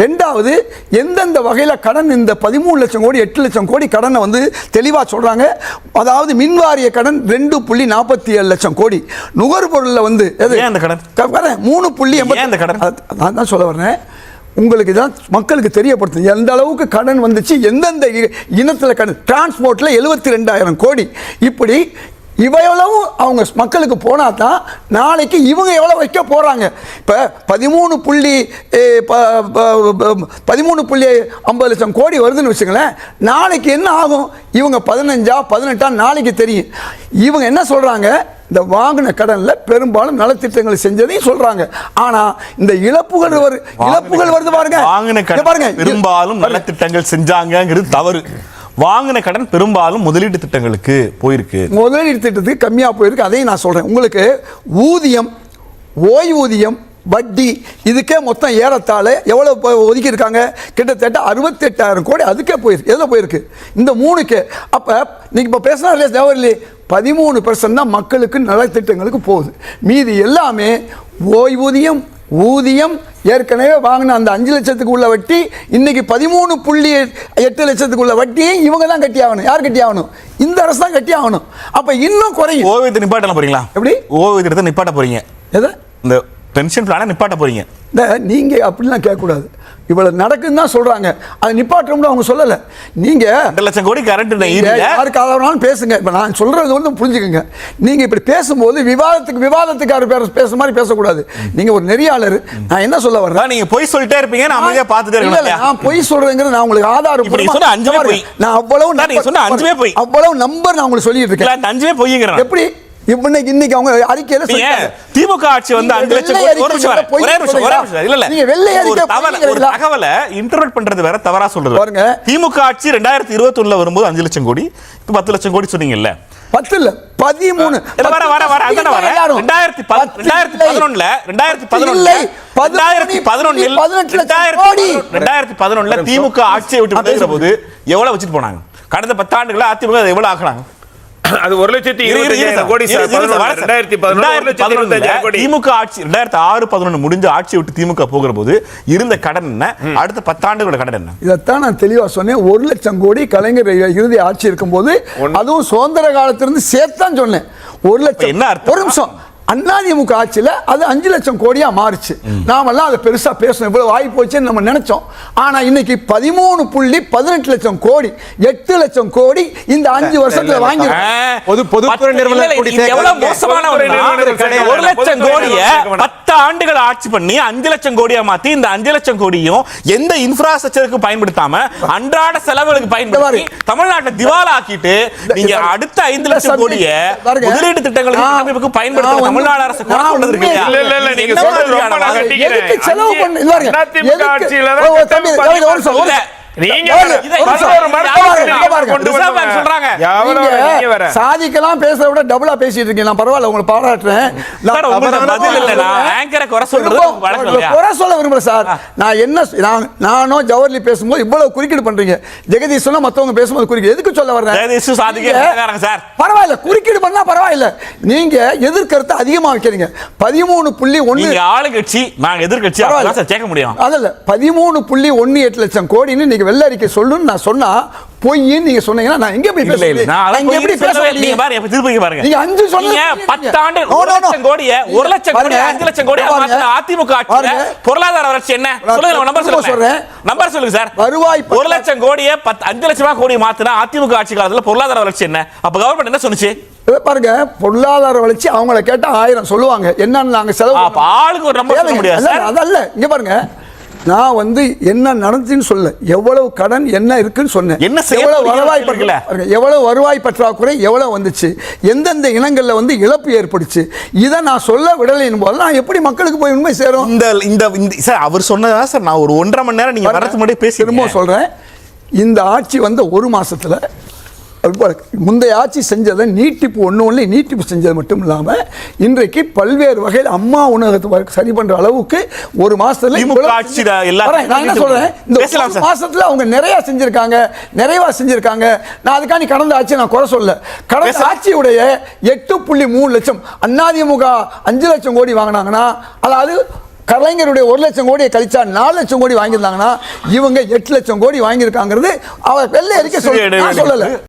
ரெண்டாவது எந்தெந்த வகையில் கடன் இந்த 13 லட்சம் கோடி 8 லட்சம் கோடி கடனை வந்து தெளிவாக சொல்கிறாங்க. அதாவது மின்வாரிய கடன் 2.47 லட்சம் கோடி, நுகர்பொருளில் வந்து 3.80 தான் சொல்ல வரேன். உங்களுக்கு தான் மக்களுக்கு தெரியப்படுத்து எந்த அளவுக்கு கடன் வந்துச்சு, எந்தெந்த இனத்தில் கடன். டிரான்ஸ்போர்ட்டில் 72,000 கோடி. இப்படி இவையளவும் அவங்க மக்களுக்கு போனால் தான் நாளைக்கு இவங்க எவ்வளோ வைக்க போகிறாங்க. இப்போ 13.50 லட்சம் கோடி வருதுன்னு வச்சுங்களேன். நாளைக்கு என்ன ஆகும்? இவங்க 15-18 நாளைக்கு தெரியும். இவங்க என்ன சொல்கிறாங்க? இந்த வாங்கின கடன்ல பெரும்பாலும் நலத்திட்டங்களை செஞ்சதையும் சொல்றாங்க. ஆனா இந்த இழப்புகள் வருது பாருங்க. வாங்கின கடன் பெரும்பாலும் நலத்திட்டங்கள் செஞ்சாங்கிறது தவறு. வாங்கின கடன் பெரும்பாலும் முதலீட்டு திட்டங்களுக்கு போயிருக்கு. முதலீட்டு திட்டத்துக்கு கம்மியா போயிருக்கு. அதையும் நான் சொல்றேன். உங்களுக்கு ஊதியம், ஓய்வூதியம், வட்டி இதுக்கே மொத்தம் ஏறத்தாழ எவ்வளவு ஒதுக்கி இருக்காங்க? கிட்டத்தட்ட 68,000 கோடி அதுக்கே போயிருக்கு. எதில் போயிருக்கு? இந்த 3க்கு. அப்ப நீங்க இப்ப பேசினா இல்லையா ஜவஹர்லி, 13% தான் மக்களுக்கு நலத்திட்டங்களுக்கு போகுது. மீதி எல்லாமே ஓய்வூதியம், ஊதியம், ஏற்கனவே வாங்கின அந்த 5 லட்சத்துக்கு உள்ள வட்டி, இன்னைக்கு 13.8 லட்சத்துக்கு உள்ள வட்டியை இவங்க தான் கட்டி ஆகணும். யார் கட்டி ஆகணும்? இந்த அரசு தான் கட்டி ஆகணும். அப்ப இன்னும் குறையும். ஓய்வூதியத்தை நிப்பாட்ட போறீங்களா? எப்படி ஓய்வூதியத்தை நிப்பாட்ட போறீங்க? எதை? இந்த பென்ஷன் பிளானை நிப்பாட்ட போறீங்க? நீங்க அப்படிலாம் கேட்கக்கூடாது. இவ்வளவு நடக்குன்னு தான் சொல்றாங்க. அதை நிப்பாட்டணும்னு அவங்க சொல்லல. நீங்க 2 லட்சம் கோடி கரண்ட் யாருக்கு ஆதரவானாலும் பேசுங்க. இப்ப நான் சொல்றது வந்து புரிஞ்சுக்கங்க. நீங்க இப்படி பேசும்போது விவாதத்துக்கு பேசுற மாதிரி பேசக்கூடாது. நீங்க ஒரு நெறியாளர். நான் என்ன சொல்ல வரேன்? நீங்க பொய் சொல்லிட்டே இருப்பீங்க, நான் அமைதியா பார்த்துட்டே இருக்கேன். நான் பொய் சொல்றேங்கிறது நான் உங்களுக்கு ஆதாரம். நான் அவ்வளவு நம்பர் நான் உங்களுக்கு சொல்லிட்டு இருக்கேன். 5 பொய்ங்கிறேன். எப்படி இன்னைக்கு அவங்க அறிக்கையில திமுக ஆட்சி வந்து 5 லட்சம் கோடி ஒரு தகவலை இன்டர்பிரட் பண்றது வேற, தவறா சொல்றது பாருங்க. திமுக ஆட்சி 2021ல வரும்போது 5 லட்சம் கோடி, இப்ப 10 லட்சம் கோடி சொன்னீங்கல்ல. 10 இல்ல 13. 2011ல திமுக ஆட்சியை விட்டு விலகுற போது எவ்வளவு வச்சுட்டு போனாங்க? கடந்த 10 ஆண்டுகள அதிமுக எவ்வளவு ஆக்குறாங்க? அது 1,25,000 கோடி. திமுக ஆட்சி 2006-11 முடிஞ்ச ஆட்சி விட்டு திமுக போகிற போது இருந்த கடன் என்ன? அடுத்த 10 ஆண்டுகளோட கடன் என்ன? இதைத்தான் நான் தெளிவா சொன்னேன். 1 லட்சம் கோடி கலைஞர் இறுதி ஆட்சி இருக்கும் போது, அதுவும் சுதந்திர காலத்திலிருந்து சேர்த்தான் சொன்னேன். 1 லட்சம். என்ன அர்த்தம்? ஒரு நிமிஷம். அதிமுக ஆட்சியில் அது 5 லட்சம் கோடியா மாறுச்சு. நாமெல்லாம் அதை பெருசா பேசணும், இவ்வளவு வாய் போச்சுன்னு நம்ம நினைச்சோம். ஆனா இன்னைக்கு 13.18 லட்சம் கோடி, 8 லட்சம் கோடி இந்த 5 வருஷத்துல வாங்கி 1 லட்சம் கோடியை 10 ஆண்டுகள் ஆட்சி பண்ணி 5 லட்சம் கோடியா மாத்தி, இந்த 5 லட்சம் கோடியும் எந்த இன்ஃப்ராஸ்ட்ரக்சருக்கு பயன்படுத்தாம அன்றாட செலவுகளுக்கு பயன்படுத்தி தமிழ்நாட்டை திவாலா ஆக்கிட்டு நீங்க அடுத்த 5 லட்சம் கோடியை முதலீட்டு திட்டங்களுக்கு பயன்படுத்த தமிழ்நாடு அரசு குறை சொல்றது இருக்கு. இல்ல நீங்க சொல்றது ரொம்ப நான் கட்டிக்கிறேன். எதுக்கு செலவு பண்ண இல்ல அதிமுக ஆட்சியில தான் சாதிக்கலாம் பேச விட டபுளா பேசிட்டு இருக்கீங்க. நான் பரவாயில்ல, உங்களை பாராட்டுறேன். குறை சொல்ல விரும்பல சார். நான் என்ன நானும் ஜவஹர்லி பேசும்போது இவ்வளவு குறுக்கீடு பண்றீங்க, ஜெகதீஷ் சொன்னா மத்தவங்க பேசும்போது குறுக்கீடு எதுக்கு சொல்ல வர்றேன்? பரவாயில்ல, குறுக்கீடு பண்ணா பரவாயில்ல. நீங்க எதிர்கருத்தை அதிகமா வைக்கிறீங்க. 13.1 ஆளுங்கட்சி, நாங்க எதிர்கட்சி கேட்க முடியும். அதல்ல 13.18 லட்சம் கோடின்னு நீங்க வெள்ள அறிக்கை சொல்லுன்னு நான் சொன்னா பொய்ன்னு நீங்க சொன்னீங்கன்னா நான் எங்க போய் பேசுவேன்? நான் எப்படி பேசுவேன்? நீங்க பாருங்க, இப்ப திருப்பி பாருங்க. நீங்க 5 சொன்னீங்க. 10 ஆண்டு 1 லட்சம் கோடியை 1 லட்சம் கோடி 5 லட்சம் கோடி மாத்தின அதிமுக ஆட்சியில பொருளாதார வளர்ச்சி என்ன? சொல்லுங்க, நம்பர் சொல்லுங்க. நம்பர் சொல்லுங்க சார். வருவாய் 1 லட்சம் கோடியை 5 லட்சம் கோடி மாத்தின அதிமுக ஆட்சி காலத்துல பொருளாதார வளர்ச்சி என்ன? அப்ப கவர்மெண்ட் என்ன சொன்னுச்சு? பாருங்க, பொருளாதார வளர்ச்சி அவங்கள கேட்டா 1000 சொல்லுவாங்க. என்னன்னு நாங்க செலவு ஆளுக்கு ஒரு நம்பர் சொல்ல முடியாது சார். அதல்ல, இங்க பாருங்க, நான் வந்து என்ன நடந்துச்சுன்னு சொல்ல, எவ்வளவு கடன் என்ன இருக்குன்னு சொன்னேன். எவ்வளவு வருவாய் பற்றாக்குறை எவ்வளவு வந்துச்சு, எந்தெந்த இனங்கள்ல வந்து இழப்பு ஏற்படுச்சு, இதை நான் சொல்ல விடலைன்னு போது நான் எப்படி மக்களுக்கு போய் உண்மை சேரும்? இந்த சார் அவர் சொன்னதா சார் நான் ஒரு 1.5 மணி நேரம் நீங்க வரது முன்னாடி பேசி திரும்ப சொல்றேன். இந்த ஆட்சி வந்த 1 மாசத்துல முந்தைய ஆட்சி செஞ்சதை நீட்டிப்பு செஞ்சது மட்டும் இல்லாம இன்றைக்கு பல்வேறு வகையில் அம்மா உணவகத்தை சரி பண்ற அளவுக்கு 1 மாசத்துல நான் என்ன சொல்றேன், இந்த 1 மாசத்துல அவங்க நிறைவா செஞ்சிருக்காங்க. நான் அதுக்காண்டி கடந்த ஆட்சி நான் குறை சொல்ல. கடந்த ஆட்சியுடைய 8.3 லட்சம் அதிமுக 5 லட்சம் கோடி வாங்கினாங்கன்னா, அதாவது கலைஞருடைய 1 லட்சம் கோடியை கழிச்சா 4 லட்சம் கோடி வாங்கியிருந்தாங்கன்னா இவங்க 8 லட்சம் கோடி வாங்கியிருக்காங்கிறது அவர் வெள்ளை அறிக்கை சொல்லல.